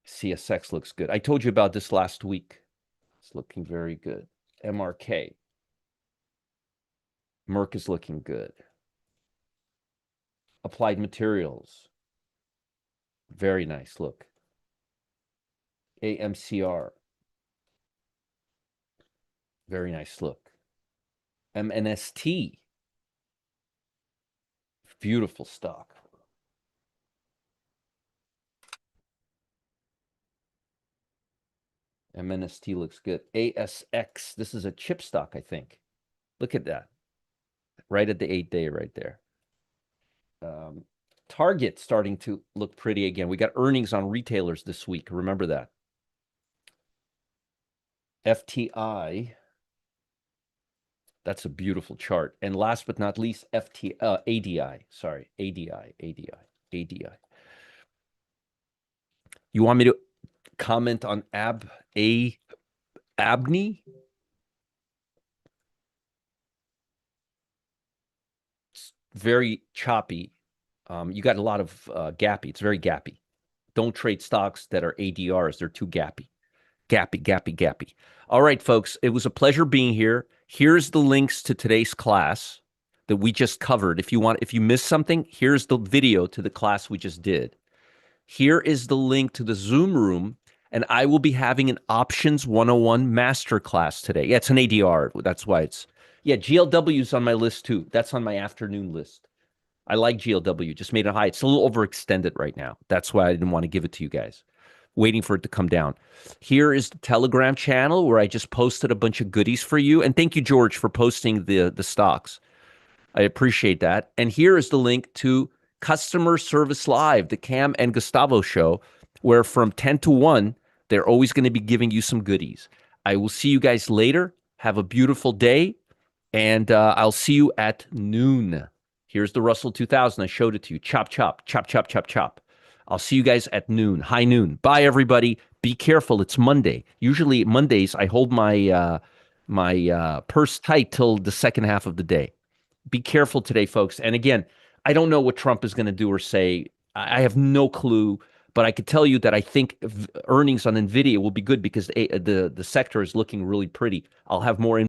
CSX looks good. I told you about this last week. It's looking very good. MRK. Merck is looking good. Applied Materials. Very nice look. AMCR. Very nice look. MNST. Beautiful stock. MNST looks good. ASX. This is a chip stock, I think. Look at that. Right at the 8-day right there. Target starting to look pretty again. We got earnings on retailers this week. Remember that. FTI. That's a beautiful chart. And last but not least, ADI. Sorry, ADI. You want me to comment on Abney? It's very choppy. You got a lot of gappy. It's very gappy. Don't trade stocks that are ADRs. They're too gappy. Gappy. All right, folks. It was a pleasure being here. Here's the links to today's class that we just covered. If you missed something, here's the video to the class we just did. Here is the link to the Zoom room. And I will be having an Options 101 masterclass today. Yeah, it's an ADR. That's why it's, yeah, GLW's on my list too. That's on my afternoon list. I like GLW, just made it high. It's a little overextended right now. That's why I didn't want to give it to you guys. Waiting for it to come down. Here is the Telegram channel where I just posted a bunch of goodies for you. And thank you, George, for posting the stocks. I appreciate that. And here is the link to Customer Service Live, the Cam and Gustavo show, where from 10 to 1, they're always going to be giving you some goodies. I will see you guys later. Have a beautiful day. And I'll see you at noon. Here's the Russell 2000. I showed it to you. Chop, chop, chop, chop, chop, chop. I'll see you guys at noon, high noon. Bye, everybody. Be careful. It's Monday. Usually Mondays, I hold my purse tight till the second half of the day. Be careful today, folks. And again, I don't know what Trump is going to do or say. I have no clue, but I could tell you that I think earnings on Nvidia will be good because the sector is looking really pretty. I'll have more